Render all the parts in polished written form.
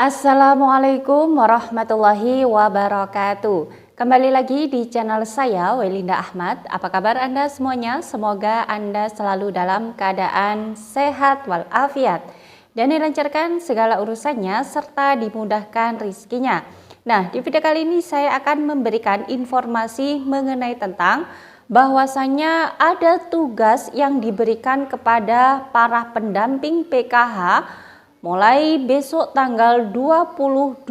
Assalamualaikum warahmatullahi wabarakatuh. Kembali lagi di channel saya, Welinda Ahmad. Apa kabar Anda semuanya? Semoga Anda selalu dalam keadaan sehat walafiat dan dilancarkan segala urusannya serta dimudahkan rizkinya. Nah, di video kali ini saya akan memberikan informasi mengenai tentang bahwasanya ada tugas yang diberikan kepada para pendamping PKH mulai besok tanggal 22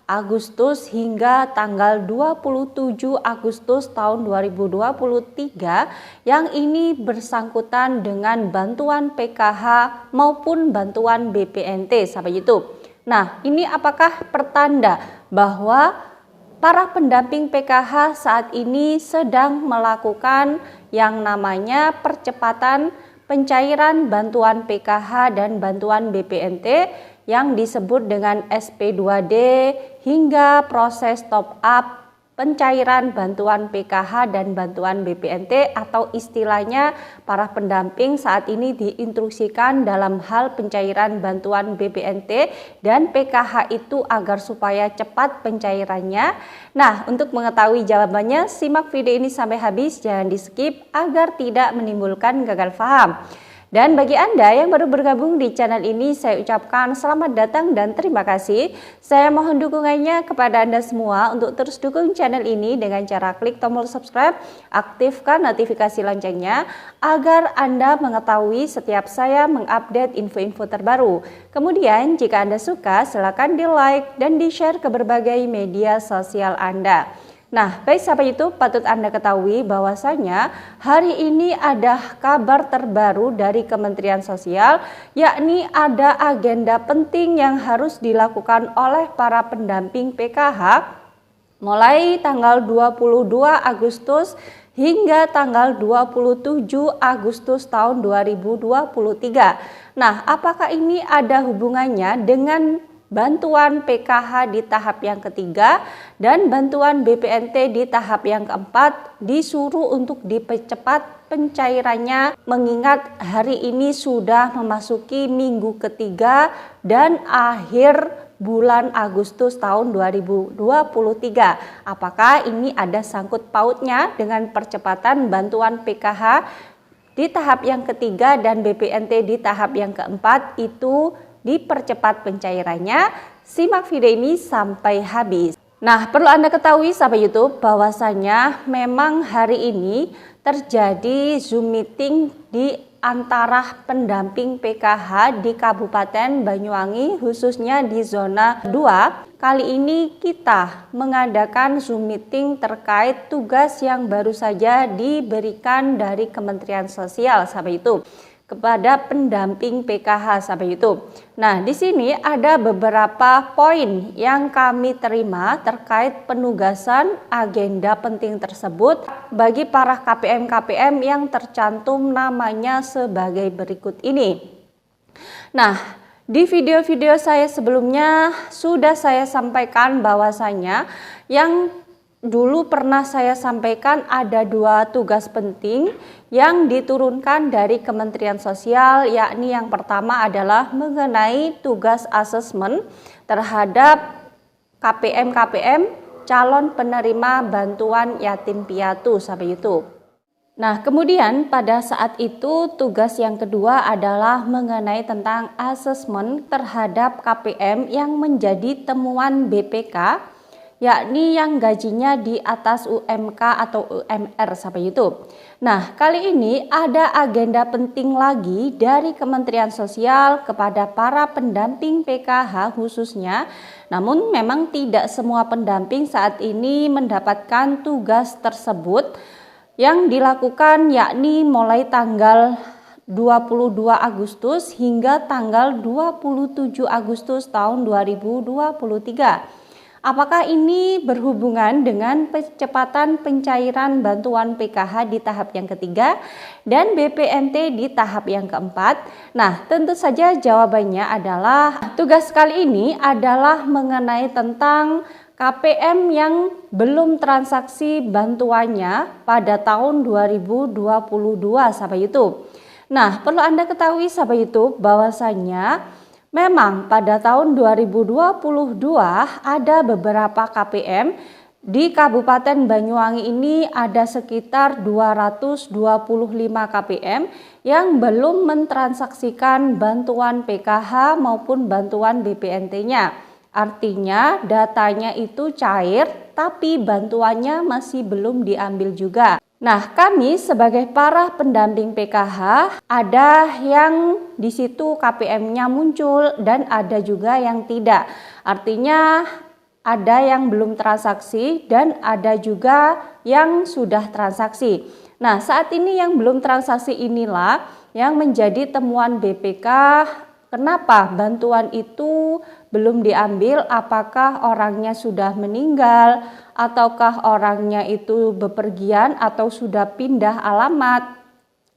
Agustus hingga tanggal 27 Agustus tahun 2023 yang ini bersangkutan dengan bantuan PKH maupun bantuan BPNT sampai itu. Nah, ini apakah pertanda bahwa para pendamping PKH saat ini sedang melakukan yang namanya percepatan pencairan bantuan PKH dan bantuan BPNT yang disebut dengan SP2D hingga proses top up pencairan bantuan PKH dan bantuan BPNT atau istilahnya para pendamping saat ini diinstruksikan dalam hal pencairan bantuan BPNT dan PKH itu agar supaya cepat pencairannya. Nah, untuk mengetahui jawabannya simak video ini sampai habis, jangan di skip agar tidak menimbulkan gagal paham. Dan bagi Anda yang baru bergabung di channel ini, saya ucapkan selamat datang dan terima kasih. Saya mohon dukungannya kepada Anda semua untuk terus dukung channel ini dengan cara klik tombol subscribe, aktifkan notifikasi loncengnya agar Anda mengetahui setiap saya mengupdate info-info terbaru. Kemudian jika Anda suka, silakan di like dan di share ke berbagai media sosial Anda. Nah, baik sahabat YouTube, patut Anda ketahui bahwasanya hari ini ada kabar terbaru dari Kementerian Sosial, yakni ada agenda penting yang harus dilakukan oleh para pendamping PKH mulai tanggal 22 Agustus hingga tanggal 27 Agustus tahun 2023. Nah, apakah ini ada hubungannya dengan bantuan PKH di tahap yang ketiga dan bantuan BPNT di tahap yang keempat disuruh untuk dipercepat pencairannya, mengingat hari ini sudah memasuki minggu ketiga dan akhir bulan Agustus tahun 2023. Apakah ini ada sangkut pautnya dengan percepatan bantuan PKH di tahap yang ketiga dan BPNT di tahap yang keempat itu dipercepat pencairannya? Simak video ini sampai habis. Nah, perlu Anda ketahui sahabat YouTube bahwasanya memang hari ini terjadi Zoom meeting di antara pendamping PKH di Kabupaten Banyuwangi khususnya di zona 2. Kali ini kita mengadakan Zoom meeting terkait tugas yang baru saja diberikan dari Kementerian Sosial sahabat YouTube kepada pendamping PKH sahabat YouTube. Nah, di sini ada beberapa poin yang kami terima terkait penugasan agenda penting tersebut bagi para KPM-KPM yang tercantum namanya sebagai berikut ini. Nah, di video-video saya sebelumnya sudah saya sampaikan bahwasanya yang dulu pernah saya sampaikan ada dua tugas penting yang diturunkan dari Kementerian Sosial, yakni yang pertama adalah mengenai tugas asesmen terhadap KPM-KPM calon penerima bantuan yatim piatu sahabat YouTube. Nah, kemudian pada saat itu tugas yang kedua adalah mengenai tentang asesmen terhadap KPM yang menjadi temuan BPK, yakni yang gajinya di atas UMK atau UMR sahabat YouTube. Nah, kali ini ada agenda penting lagi dari Kementerian Sosial kepada para pendamping PKH khususnya. Namun memang tidak semua pendamping saat ini mendapatkan tugas tersebut yang dilakukan, yakni mulai tanggal 22 Agustus hingga tanggal 27 Agustus tahun 2023. Apakah ini berhubungan dengan percepatan pencairan bantuan PKH di tahap yang ketiga dan BPNT di tahap yang keempat? Nah, tentu saja jawabannya adalah tugas kali ini adalah mengenai tentang KPM yang belum transaksi bantuannya pada tahun 2022 sahabat YouTube. Nah, perlu Anda ketahui sahabat YouTube bahwasanya Memang pada tahun 2022 ada beberapa KPM di Kabupaten Banyuwangi ini ada sekitar 225 KPM yang belum mentransaksikan bantuan PKH maupun bantuan BPNT-nya. Artinya datanya itu cair tapi bantuannya masih belum diambil juga. Nah, kami sebagai para pendamping PKH ada yang di situ KPM-nya muncul dan ada juga yang tidak. Artinya ada yang belum transaksi dan ada juga yang sudah transaksi. Nah, saat ini yang belum transaksi inilah yang menjadi temuan BPK. Kenapa bantuan itu belum diambil? Apakah orangnya sudah meninggal ataukah orangnya itu bepergian atau sudah pindah alamat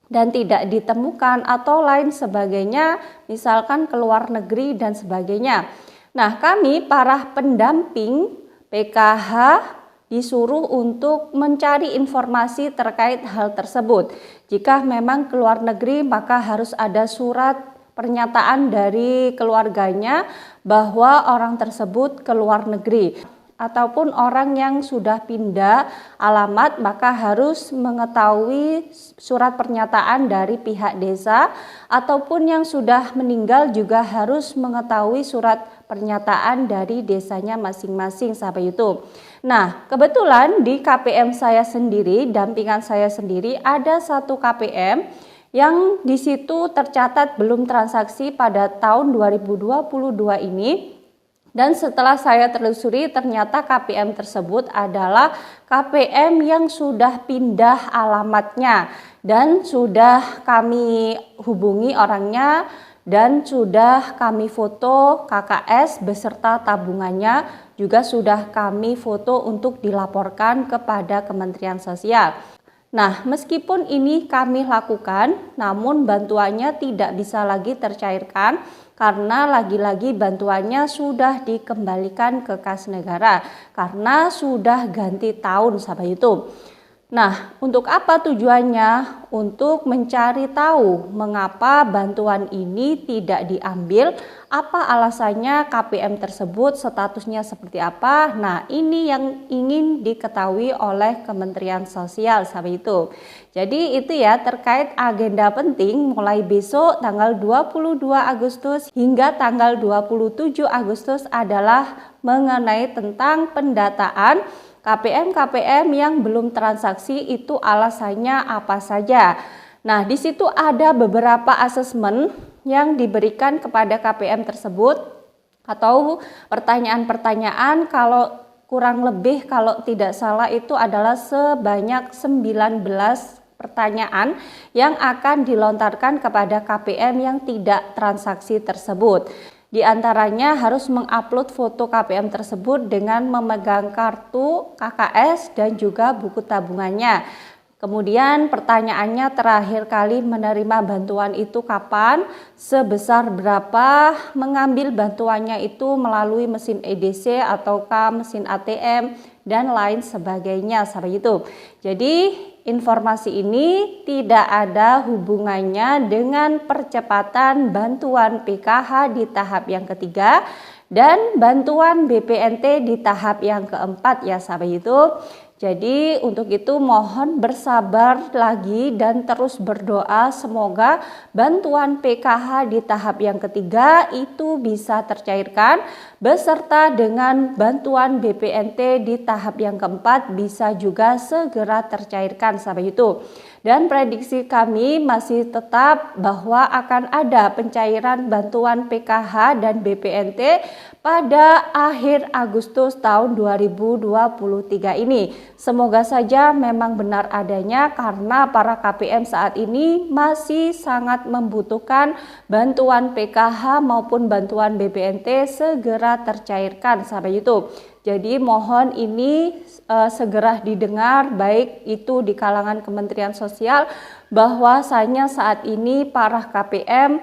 dan tidak ditemukan atau lain sebagainya, misalkan ke luar negeri dan sebagainya. Nah, kami para pendamping PKH disuruh untuk mencari informasi terkait hal tersebut. Jika memang ke luar negeri maka harus ada surat pernyataan dari keluarganya bahwa orang tersebut ke luar negeri, ataupun orang yang sudah pindah alamat maka harus mengetahui surat pernyataan dari pihak desa, ataupun yang sudah meninggal juga harus mengetahui surat pernyataan dari desanya masing-masing sahabat YouTube. Nah, kebetulan di KPM saya sendiri, dampingan saya sendiri ada satu KPM yang di situ tercatat belum transaksi pada tahun 2022 ini, dan setelah saya telusuri ternyata KPM tersebut adalah KPM yang sudah pindah alamatnya dan sudah kami hubungi orangnya dan sudah kami foto KKS beserta tabungannya, juga sudah kami foto untuk dilaporkan kepada Kementerian Sosial. Nah, meskipun ini kami lakukan, namun bantuannya tidak bisa lagi tercairkan karena lagi-lagi bantuannya sudah dikembalikan ke kas negara karena sudah ganti tahun sahabat YouTube. Nah, untuk apa tujuannya? Untuk mencari tahu mengapa bantuan ini tidak diambil, apa alasannya KPM tersebut, statusnya seperti apa. Nah, ini yang ingin diketahui oleh Kementerian Sosial sahabat YouTube. Jadi itu ya terkait agenda penting mulai besok tanggal 22 Agustus hingga tanggal 27 Agustus adalah mengenai tentang pendataan KPM yang belum transaksi itu alasannya apa saja. Nah, di situ ada beberapa asesmen yang diberikan kepada KPM tersebut atau pertanyaan-pertanyaan, kalau kurang lebih kalau tidak salah itu adalah sebanyak 19 pertanyaan yang akan dilontarkan kepada KPM yang tidak transaksi tersebut. Di antaranya harus mengupload foto KPM tersebut dengan memegang kartu KKS dan juga buku tabungannya. Kemudian pertanyaannya terakhir kali menerima bantuan itu kapan, sebesar berapa, mengambil bantuannya itu melalui mesin EDC ataukah mesin ATM dan lain sebagainya sahabat YouTube. Jadi informasi ini tidak ada hubungannya dengan percepatan bantuan PKH di tahap yang ketiga dan bantuan BPNT di tahap yang keempat ya sahabat YouTube. Jadi untuk itu mohon bersabar lagi dan terus berdoa semoga bantuan PKH di tahap yang ketiga itu bisa tercairkan beserta dengan bantuan BPNT di tahap yang keempat bisa juga segera tercairkan sahabat YouTube. Dan prediksi kami masih tetap bahwa akan ada pencairan bantuan PKH dan BPNT pada akhir Agustus tahun 2023 ini. Semoga saja memang benar adanya karena para KPM saat ini masih sangat membutuhkan bantuan PKH maupun bantuan BPNT segera tercairkan sahabat YouTube. Jadi mohon ini segera didengar baik itu di kalangan Kementerian Sosial bahwasanya saat ini para KPM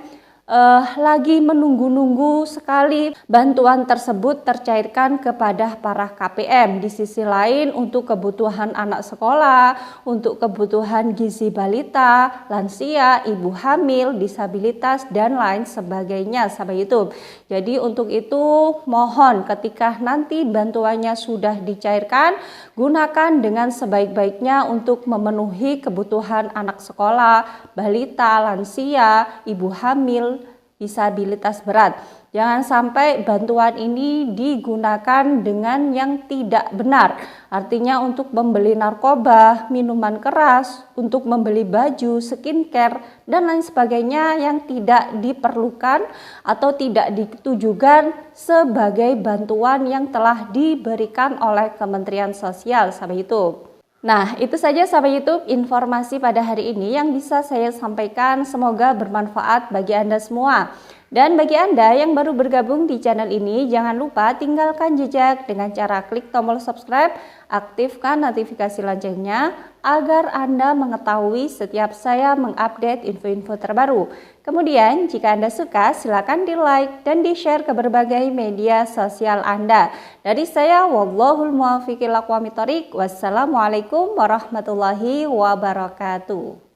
lagi menunggu-nunggu sekali bantuan tersebut tercairkan kepada para KPM. Di sisi lain untuk kebutuhan anak sekolah, untuk kebutuhan gizi balita, lansia, ibu hamil, disabilitas dan lain sebagainya sahabat YouTube. Jadi untuk itu mohon ketika nanti bantuannya sudah dicairkan, gunakan dengan sebaik-baiknya untuk memenuhi kebutuhan anak sekolah, balita, lansia, ibu hamil, disabilitas berat. Jangan sampai bantuan ini digunakan dengan yang tidak benar. Artinya untuk membeli narkoba, minuman keras, untuk membeli baju, skincare, dan lain sebagainya yang tidak diperlukan atau tidak ditujukan sebagai bantuan yang telah diberikan oleh Kementerian Sosial sahabat YouTube. Nah, itu saja sahabat YouTube informasi pada hari ini yang bisa saya sampaikan. Semoga bermanfaat bagi Anda semua. Dan bagi Anda yang baru bergabung di channel ini, jangan lupa tinggalkan jejak dengan cara klik tombol subscribe, aktifkan notifikasi loncengnya agar Anda mengetahui setiap saya mengupdate info-info terbaru. Kemudian, jika Anda suka, silakan di-like dan di-share ke berbagai media sosial Anda. Dari saya, wallahul muwaffiq ila aqwamit thoriq. Wassalamualaikum warahmatullahi wabarakatuh.